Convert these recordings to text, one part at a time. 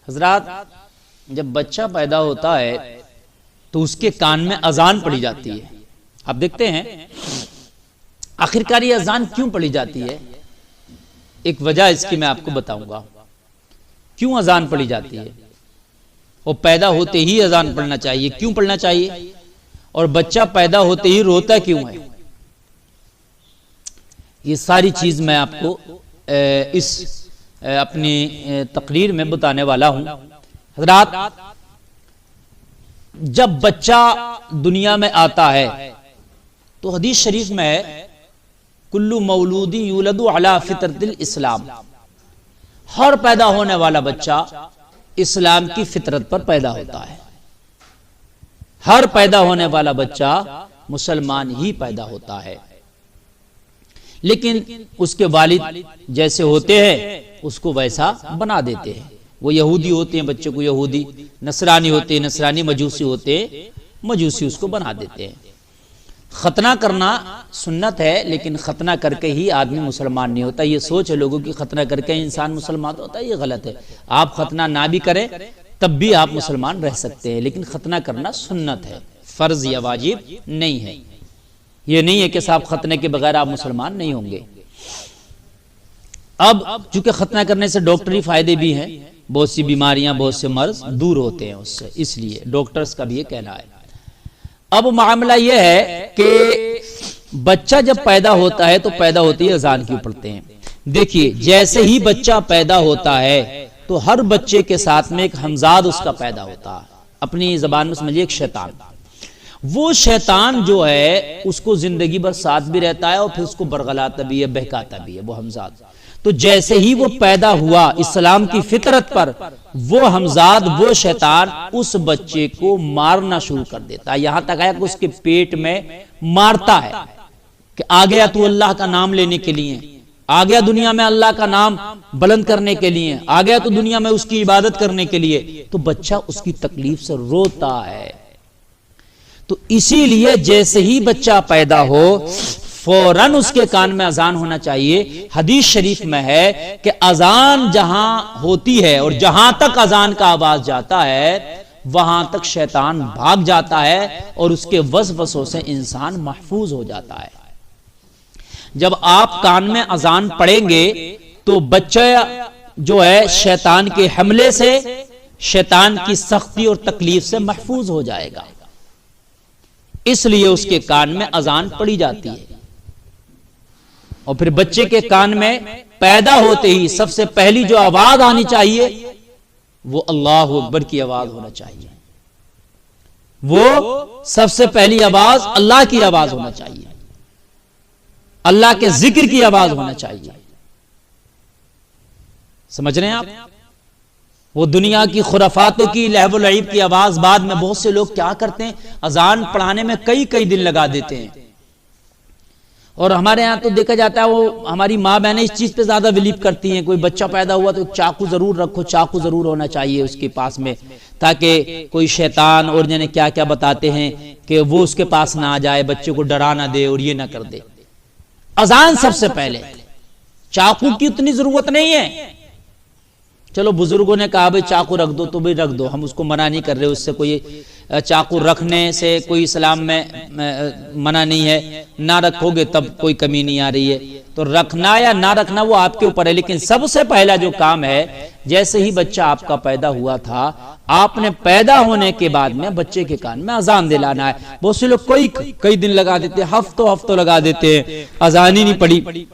حضرات جب بچہ پیدا ہوتا ہے تو اس کے کان میں اذان پڑی جاتی ہے. آپ دیکھتے ہیں آخرکار یہ اذان کیوں پڑی جاتی ہے؟ ایک وجہ اس کی میں آپ کو بتاؤں گا کیوں اذان پڑی جاتی ہے. وہ پیدا ہوتے ہی اذان پڑھنا چاہیے، کیوں پڑھنا چاہیے؟ اور بچہ پیدا ہوتے ہی روتا کیوں ہے؟ یہ ساری چیز میں آپ کو اس اپنی تقریر میں بتانے والا ہوں. حضرات جب بچہ دنیا میں آتا ہے تو حدیث شریف میں ہے کلو مولودی یولد علی فطرت الاسلام، ہر پیدا ہونے والا بچہ اسلام کی فطرت پر پیدا ہوتا ہے. ہر پیدا ہونے والا بچہ مسلمان ہی پیدا ہوتا ہے، لیکن اس کے والد جیسے ہوتے ہیں اس کو ویسا بنا دیتے ہیں. وہ یہودی ہوتے ہیں بچے کو یہودی، نصرانی ہوتے ہیں نصرانی، مجوسی ہوتے ہیں مجوسی، اس کو بنا دیتے ہیں. ختنہ کرنا سنت ہے لیکن ختنہ کر کے ہی آدمی مسلمان نہیں ہوتا. یہ سوچ ہے لوگوں کی ختنہ کر کے انسان مسلمان ہوتا ہے، یہ غلط ہے. آپ ختنہ نہ بھی کریں تب بھی آپ مسلمان رہ سکتے ہیں، لیکن ختنہ کرنا سنت ہے، فرض یا واجب نہیں ہے. یہ نہیں ہے کہ صاحب ختنے کے بغیر آپ مسلمان نہیں ہوں گے. اب چونکہ ختنہ کرنے سے ڈاکٹری فائدے بھی ہیں، بہت سی بیماریاں بہت سے مرض دور ہوتے ہیں اس سے، اس لیے ڈاکٹرز کا بھی یہ کہنا ہے. اب معاملہ یہ ہے کہ بچہ جب پیدا ہوتا ہے تو پیدا ہوتے ہی اذان کیوں پڑھتے ہیں؟ دیکھیے جیسے ہی بچہ پیدا ہوتا ہے تو ہر بچے کے ساتھ میں ایک ہمزاد اس کا پیدا ہوتا ہے. اپنی زبان میں سمجھیے ایک شیطان. وہ شیطان جو ہے اس کو زندگی بھر ساتھ بھی رہتا ہے اور پھر اس کو برگلاتا بھی ہے، بہکاتا بھی ہے، وہ ہمزاد. تو جیسے ہی وہ پیدا ہوا اسلام کی فطرت پر، وہ ہمزاد وہ شیطان اس بچے کو مارنا شروع کر دیتا ہے. یہاں تک آیا کہ اس کے پیٹ میں مارتا ہے کہ آ گیا تو اللہ کا نام لینے کے لیے، آ گیا دنیا میں اللہ کا نام بلند کرنے کے لیے، آ گیا تو دنیا میں اس کی عبادت کرنے کے لیے. تو بچہ اس کی تکلیف سے روتا ہے. تو اسی لیے جیسے ہی بچہ پیدا ہو فوراً اس کے کان میں اذان ہونا چاہیے. حدیث شریف میں ہے کہ اذان جہاں ہوتی ہے اور جہاں تک اذان کا آواز جاتا ہے وہاں تک شیطان بھاگ جاتا ہے اور اس کے وسوسوں سے انسان محفوظ ہو جاتا ہے. جب آپ کان میں اذان پڑھیں گے تو بچہ جو ہے شیطان کے حملے سے، شیطان کی سختی اور تکلیف سے محفوظ ہو جائے گا. اس لیے اس کے کان میں اذان پڑی جاتی ہے. اور پھر بچے کے کان میں پیدا ہوتے ہی سب سے پہلی جو آواز آنی چاہیے وہ اللہ اکبر کی آواز ہونا چاہیے. وہ سب سے پہلی آواز اللہ کی آواز ہونا چاہیے، اللہ کے ذکر کی آواز ہونا چاہیے. سمجھ رہے ہیں آپ؟ وہ دنیا کی خرافاتوں کی لہو و لعب کی آواز. بعد میں بہت سے لوگ کیا کرتے ہیں اذان پڑھانے میں کئی دن لگا دیتے ہیں. اور ہمارے ہاں تو دیکھا جاتا ہے وہ ہماری ماں بہنیں اس چیز پہ زیادہ بلیو کرتی ہیں، کوئی بچہ پیدا ہوا تو چاقو ضرور رکھو، چاقو ضرور ہونا چاہیے اس کے پاس میں، تاکہ کوئی شیطان اور جنہیں کیا کیا بتاتے ہیں کہ وہ اس کے پاس نہ آ جائے، بچے کو ڈرا نہ دے اور یہ نہ کر دے. اذان سب سے پہلے، چاقو کی اتنی ضرورت نہیں ہے. چلو بزرگوں نے کہا بھئی چاقو رکھ دو تو بھی رکھ دو، ہم اس کو منع نہیں کر رہے، اس سے کوئی چاقو رکھنے سے کوئی اسلام میں منع نہیں ہے. نہ رکھو گے تب کوئی کمی نہیں آ رہی ہے. تو رکھنا یا نہ رکھنا وہ آپ کے اوپر ہے، لیکن سب سے پہلا جو کام ہے جیسے ہی بچہ آپ کا پیدا ہوا تھا آپ نے پیدا ہونے کے بعد میں بچے کے کان میں اذان دلانا ہے. بہت سے لوگ کئی دن لگا دیتے، ہفتوں لگا دیتے ہیں، اذان ہی نہیں پڑی.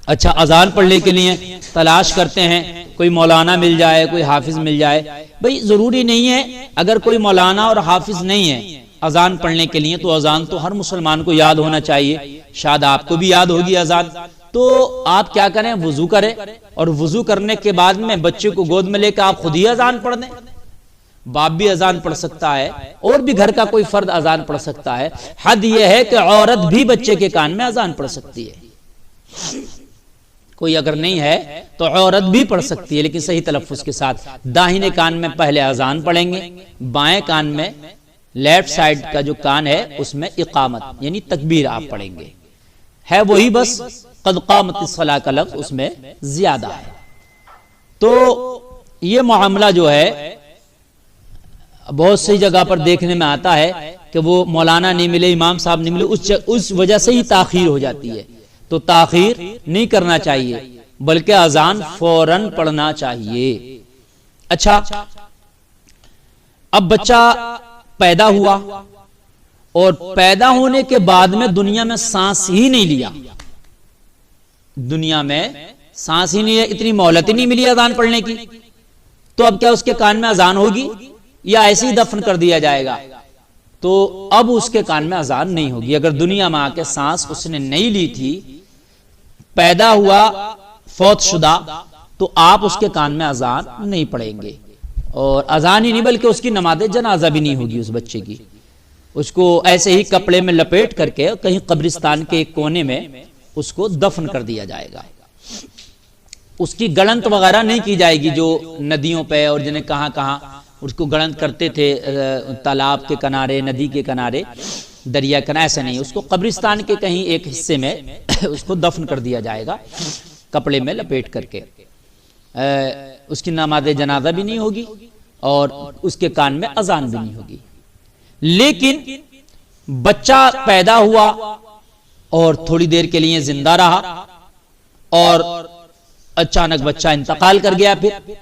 اچھا اذان پڑھنے کے لیے تلاش کرتے ہیں کوئی مولانا مل جائے، کوئی حافظ مل جائے. بھئی ضروری نہیں ہے، اگر کوئی مولانا اور حافظ نہیں ہے اذان پڑھنے کے لیے تو اذان تو ہر مسلمان کو یاد ہونا چاہیے. شاید آپ کو بھی یاد ہوگی اذان. تو آپ کیا کریں، وضو کریں اور وضو کرنے کے بعد میں بچے کو گود میں لے کے آپ خود ہی اذان پڑھ دیں. باپ بھی اذان پڑھ سکتا ہے اور بھی گھر کا کوئی فرد اذان پڑھ سکتا ہے. حد یہ ہے کہ عورت بھی بچے کے کان میں اذان پڑھ سکتی ہے. کوئی اگر نہیں ہے تو عورت بھی پڑھ سکتی ہے، لیکن صحیح تلفظ کے ساتھ. داہنے کان میں پہلے اذان پڑھیں گے، بائیں کان میں لیفٹ سائیڈ کا جو کان ہے اس میں اقامت یعنی تکبیر آپ پڑھیں گے. ہے وہی بس قد قامت الصلاۃ کا لفظ اس میں زیادہ ہے. تو یہ معاملہ جو ہے بہت سی جگہ پر دیکھنے میں آتا ہے کہ وہ مولانا نہیں ملے، امام صاحب نہیں ملے، اس وجہ سے ہی تاخیر ہو جاتی ہے. تو تاخیر نہیں کرنا چاہیے بلکہ اذان فوراً پڑھنا چاہیے. اچھا، اب بچہ پیدا ہوا اور پیدا ہونے کے بعد میں دنیا میں سانس ہی نہیں لیا، دنیا میں سانس ہی نہیں لیا، اتنی مہلت ہی نہیں ملی اذان پڑھنے کی، تو اب کیا اس کے کان میں اذان ہوگی یا ایسے ہی دفن کر دیا جائے گا؟ تو اب اس کے کان میں اذان نہیں ہوگی. اگر دنیا میں آ کے سانس اس نے نہیں لی تھی، پیدا ہوا فوت شدہ، تو آپ اس کے کان میں اذان نہیں پڑھیں گے. اور اذان ہی نہیں بلکہ اس کی نماز جنازہ بھی نہیں ہوگی اس بچے کی. اس کو ایسے ہی کپڑے میں لپیٹ کر کے کہیں قبرستان کے ایک کونے میں اس کو دفن کر دیا جائے گا. اس کی گڑنت وغیرہ نہیں کی جائے گی جو ندیوں پہ اور جنہیں کہاں کہاں اس کو گڑنت کرتے تھے، تالاب کے کنارے، ندی کے کنارے، دریا کنارے. ایسا نہیں، اس کو قبرستان کے کہیں ایک حصے میں اس کو دفن کر دیا جائے گا کپڑے میں لپیٹ کر کے. اس کی نماز جنازہ بھی نہیں ہوگی اور اس کے کان میں اذان بھی نہیں ہوگی. لیکن بچہ پیدا ہوا اور تھوڑی دیر کے لیے زندہ رہا اور اچانک بچہ انتقال کر گیا، پھر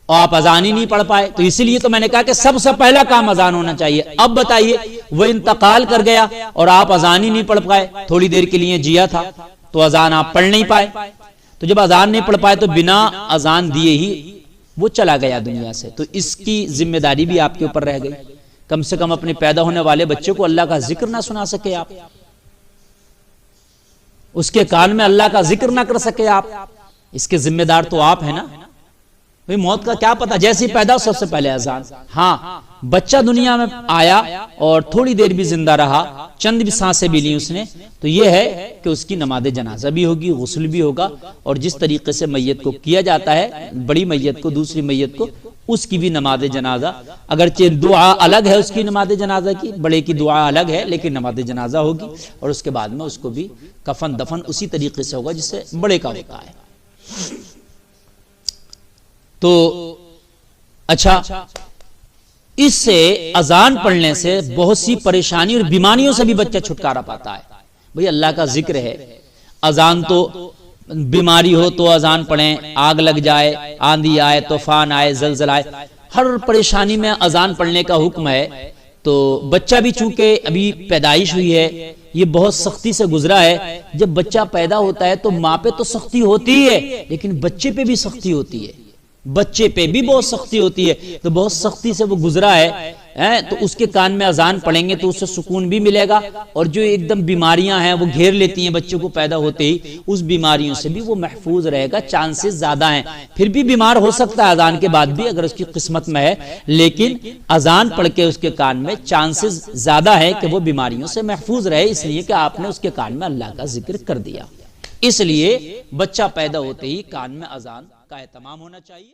آپ اذان ہی نہیں پڑھ پائے. تو اسی لیے تو میں نے کہا کہ سب سے پہلا کام اذان ہونا چاہیے. اب بتائیے، وہ انتقال کر گیا اور آپ اذان ہی نہیں پڑھ پائے، تھوڑی دیر کے لیے جیا تھا تو اذان آپ پڑھ نہیں پائے. تو جب اذان نہیں پڑھ پائے تو بنا اذان دیے ہی وہ چلا گیا دنیا سے. تو اس کی ذمہ داری بھی آپ کے اوپر رہ گئی. کم سے کم اپنے پیدا ہونے والے بچے کو اللہ کا ذکر نہ سنا سکے آپ، اس کے کان میں اللہ کا ذکر نہ کر سکے آپ، اس کے ذمہ دار تو آپ ہیں نا. موت کا کیا پتا، جیسے پیدا سب سے پہلے اذان. ہاں، بچہ دنیا میں آیا اور تھوڑی دیر بھی زندہ رہا، چند بھی سانسیں بھی لی اس نے، تو یہ ہے کہ اس کی نماز جنازہ بھی ہوگی، غسل بھی ہوگا. اور جس طریقے سے میت کو کیا جاتا ہے، بڑی میت کو دوسری میت کو، اس کی بھی نماز جنازہ، اگرچہ دعا الگ ہے اس کی نماز جنازہ کی، بڑے کی دعا الگ ہے، لیکن نماز جنازہ ہوگی. اور اس کے بعد میں اس کو بھی کفن دفن اسی طریقے سے ہوگا جس سے بڑے کا ہوتا ہے. تو اچھا، اس سے اذان پڑھنے سے بہت سی پریشانی اور بیماریوں سے بھی بچہ چھٹکارا پاتا ہے. بھئی اللہ کا ذکر ہے، اذان تو بیماری ہو تو اذان پڑھیں، آگ لگ جائے، آندھی آئے، طوفان آئے، زلزلہ آئے، ہر پریشانی میں اذان پڑھنے کا حکم ہے. تو بچہ بھی چونکہ ابھی پیدائش ہوئی ہے، یہ بہت سختی سے گزرا ہے. جب بچہ پیدا ہوتا ہے تو ماں پہ تو سختی ہوتی ہی ہے، لیکن بچے پہ بھی سختی ہوتی ہے، بچے پہ بھی بہت سختی ہوتی ہے. تو بہت سختی سے وہ گزرا ہے، تو اس کے کان میں اذان پڑھیں گے تو اس سے سکون بھی ملے گا. اور جو ایک دم بیماریاں ہیں وہ گھیر لیتی ہیں بچوں کو پیدا ہوتے ہی، اس بیماریوں سے بھی وہ محفوظ رہے گا. چانسز زیادہ ہیں، پھر بھی بیمار ہو سکتا ہے اذان کے بعد بھی اگر اس کی قسمت میں ہے، لیکن اذان پڑھ کے اس کے کان میں چانسز زیادہ ہے کہ وہ بیماریوں سے محفوظ رہے، اس لیے کہ آپ نے اس کے کان میں اللہ کا ذکر کر دیا. اس لیے بچہ پیدا ہوتے ہی کان میں اذان کا اہتمام ہونا چاہیے.